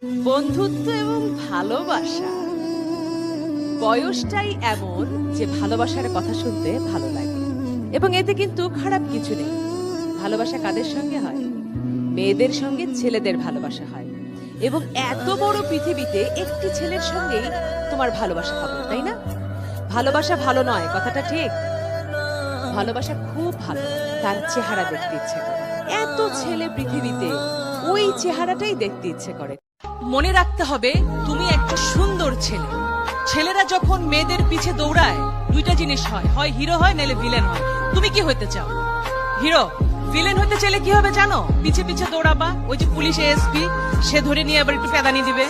বন্ধুত্ব এবং ভালোবাসা বয়সটাই এমন যে ভালোবাসার কথা শুনতে ভালো লাগে এবং এতে কিন্তু খারাপ কিছু নেই। ভালোবাসা কাদের সঙ্গে হয়? মেয়েদের সঙ্গে ছেলেদের ভালোবাসা হয় এবং এত বড় পৃথিবীতে একটি ছেলের সঙ্গেই তোমার ভালোবাসা হবে, তাই না? ভালোবাসা ভালো নয়, কথাটা ঠিক। ভালোবাসা খুব ভালো, তার চেহারা দেখতে ইচ্ছে করে। এত ছেলে পৃথিবীতে, ওই চেহারাটাই দেখতে ইচ্ছে করে। মনে রাখতে হবে তুমি একটা সুন্দর ছেলে। ছেলেরা যখন মেয়েদের পিছে দৌড়ায় দুইটা জিনিস হয়, হয় হিরো হয় নাহলে ভিলেন হয়। তুমি কি হইতে চাও? হিরো। ভিলেন হইতে চাইলে কি হবে জানো? পিছে পিছে দৌড়াবা, ওই যে পুলিশ এসপি সে ধরে নিয়ে আবার একটু পেদানি দিবে।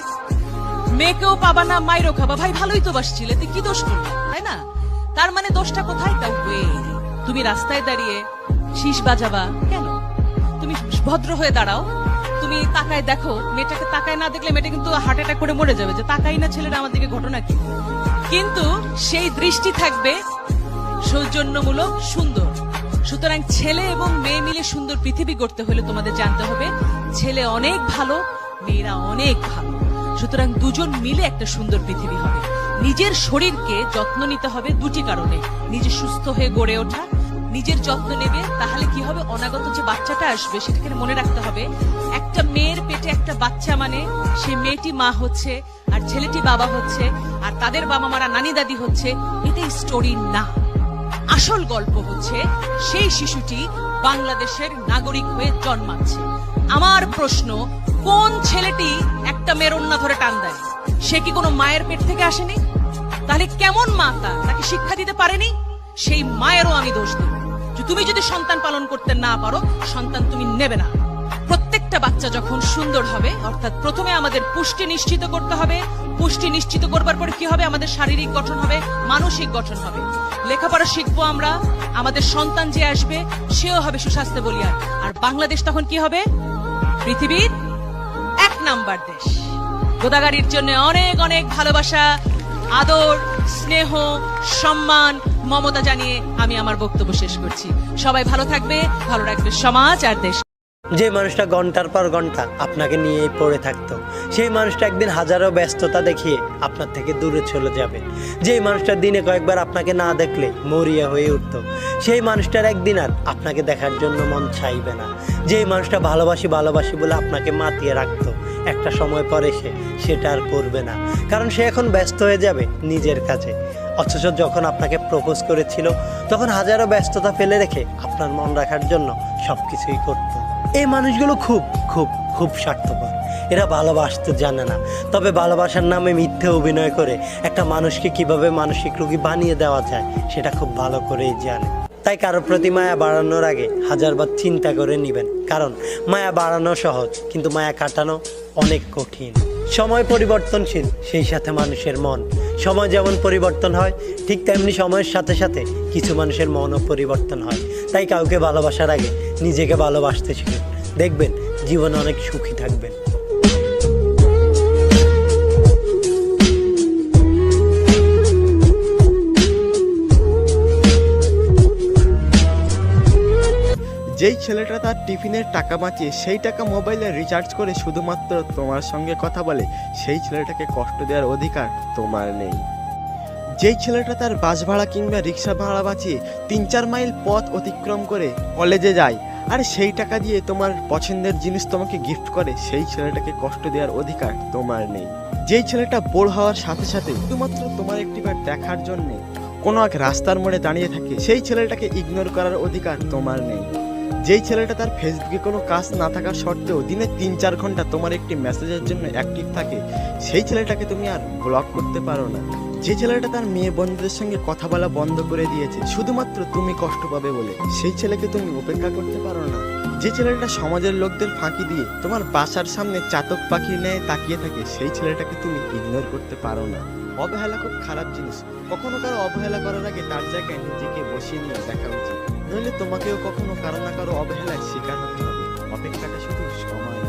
মেয়েকেও পাবা না, মাইরও খাবা। ভাই ভালোই তো বাসছিলে, তুই কি দোষ করলি, তাই না? তার মানে দোষটা কোথায়? তা তুমি রাস্তায় দাঁড়িয়ে শীষ বাজাবা কেন? তুমি ভদ্র হয়ে দাঁড়াও, তুমি তাকায় দেখো। মেয়েটাকে তাকায় না দেখলে মেয়েটা কিন্তু হার্ট অ্যাটাক করে মরে যাবে, যে তাকাই না ছেলেরা আমার দিকে, ঘটনা কি? কিন্তু সেই দৃষ্টি থাকবে সৌজন্যমূলক, সুন্দর। সুতরাং ছেলে এবং মেয়ে মিলে সুন্দর পৃথিবী গড়তে হলে তোমাদের জানতে হবে ছেলে অনেক ভালো, মেয়েরা অনেক ভালো। সুতরাং দুজন মিলে একটা সুন্দর পৃথিবী হবে। নিজের শরীরকে যত্ন নিতে হবে দুটি কারণে। নিজে সুস্থ হয়ে গড়ে ওঠা, নিজের যত্ন নেবে, তাহলে কি হবে? অনাগত যে বাচ্চাটা আসবে সেটাকে মনে রাখতে হবে একটা মেয়ের পেটে একটা বাচ্চা মানে সে মেয়েটি মা হচ্ছে আর ছেলেটি বাবা হচ্ছে আর তাদের বাবা মারা নানি দাদি হচ্ছে। এটাই স্টোরি না, আসল গল্প হচ্ছে সেই শিশুটি বাংলাদেশের নাগরিক হয়ে জন্মাচ্ছে। আমার প্রশ্ন, কোন ছেলেটি একটা মেয়ের ওন্না ধরে টান দেয়? সে কি কোনো মায়ের পেট থেকে আসেনি? তাহলে কেমন মা তাকে শিক্ষা দিতে পারেনি? সেই মায়েরও আমি দোষ দেব যে তুমি যদি সন্তান পালন করতে না পারো, সন্তান তুমি নেবে না। প্রত্যেকটা বাচ্চা যখন সুন্দর হবে, অর্থাৎ প্রথমে আমাদের পুষ্টি নিশ্চিত করতে হবে। পুষ্টি নিশ্চিত করবার পরে কি হবে? আমাদের শারীরিক গঠন হবে, মানসিক গঠন হবে। লেখাপড়া শিখবো আমরা, আমাদের সন্তান যে আসবে সেও হবে সুস্বাস্থ্য বলিয়ার। আর বাংলাদেশ তখন কি হবে? পৃথিবীর 1 নাম্বার দেশ। গোদাগাড়ির জন্য অনেক অনেক ভালোবাসা, আদর, স্নেহ, সম্মান, মমতা জানিয়ে আমি আমার বক্তব্য শেষ করছি। সবাই ভালো থাকবে, ভালো রাখবে সমাজ আর দেশ। যে মানুষটা ঘন্টার পর ঘন্টা আপনাকে নিয়েই পড়ে থাকতো, সেই মানুষটা একদিন হাজারো ব্যস্ততা দেখিয়ে আপনার থেকে দূরে চলে যাবে। যেই মানুষটা দিনে কয়েকবার আপনাকে না দেখলে মরিয়া হয়ে উঠত, সেই মানুষটার একদিন আর আপনাকে দেখার জন্য মন চাইবে না। যেই মানুষটা ভালোবাসি ভালোবাসি বলে আপনাকে মাতিয়ে রাখতো, একটা সময় পরে সেটা আর করবে না, কারণ সে এখন ব্যস্ত হয়ে যাবে নিজের কাছে। অথচ যখন আপনাকে প্রপোজ করেছিল তখন হাজারো ব্যস্ততা ফেলে রেখে আপনার মন রাখার জন্য সবকিছুই করত। এই মানুষগুলো খুব খুব খুব স্বার্থপর। এরা ভালোবাসতে জানে না, তবে ভালোবাসার নামে মিথ্যে অভিনয় করে একটা মানুষকে কিভাবে মানসিক রোগী বানিয়ে দেওয়া যায় সেটা খুব ভালো করেই জানে। তাই কারো প্রতি মায়া বাড়ানোর আগে হাজারবার চিন্তা করে নেবেন, কারণ মায়া বাড়ানো সহজ কিন্তু মায়া কাটানো অনেক কঠিন। সময় পরিবর্তনশীল, সেই সাথে মানুষের মন। সময় যেমন পরিবর্তন হয়, ঠিক তেমনি সময়ের সাথে সাথে কিছু মানুষের মনও পরিবর্তন হয়। তাই কাউকে ভালোবাসার আগে নিজেকে ভালোবাসতে শিখুন, দেখবেন জীবনে অনেক সুখী থাকবেন। যেই ছেলেটা তার টিফিনের টাকা বাঁচিয়ে সেই টাকা মোবাইলে রিচার্জ করে শুধুমাত্র তোমার সঙ্গে কথা বলে, সেই ছেলেটাকে কষ্ট দেওয়ার অধিকার তোমার নেই। যেই ছেলেটা তার বাস ভাড়া কিংবা রিক্সা ভাড়া বাঁচিয়ে 3-4 মাইল পথ অতিক্রম করে কলেজে যায়, আর সেই টাকা দিয়ে তোমার পছন্দের জিনিস তোমাকে গিফট করে, সেই ছেলেটাকে কষ্ট দেওয়ার অধিকার তোমার নেই। যেই ছেলেটা বোর হওয়ার সাথে সাথে শুধুমাত্র তোমার একটিবার দেখার জন্যে কোনো এক রাস্তার মোড়ে দাঁড়িয়ে থাকে, সেই ছেলেটাকে ইগনোর করার অধিকার তোমার নেই। যেই ছেলেটা তার ফেসবুকে কোনো কাজ না থাকার সত্ত্বেও দিনে 3-4 ঘন্টা তোমার একটি মেসেজের জন্য অ্যাক্টিভ থাকে, সেই ছেলেটাকে তুমি আর ব্লক করতে পারো না। যে ছেলেটা তার মেয়ে বন্ধুদের সঙ্গে কথা বলা বন্ধ করে দিয়েছে শুধুমাত্র তুমি কষ্ট পাবে বলে, সেই ছেলেকে তুমি উপেক্ষা করতে পারো না। যে ছেলেটা সমাজের লোকদের ফাঁকি দিয়ে তোমার বাসার সামনে চাতক পাখির ন্যায় তাকিয়ে থাকে, সেই ছেলেটাকে তুমি ইগনোর করতে পারো না। অবহেলা খুব খারাপ জিনিস। কখনো কারো অবহেলা করার আগে তার জায়গায় নিজেকে বসিয়ে নিয়ে দেখা উচিত, নইলে তোমাকেও কখনো কারো না কারো অবহেলায় শিকার হতে হবে। অপেক্ষাটা শুধু সময়।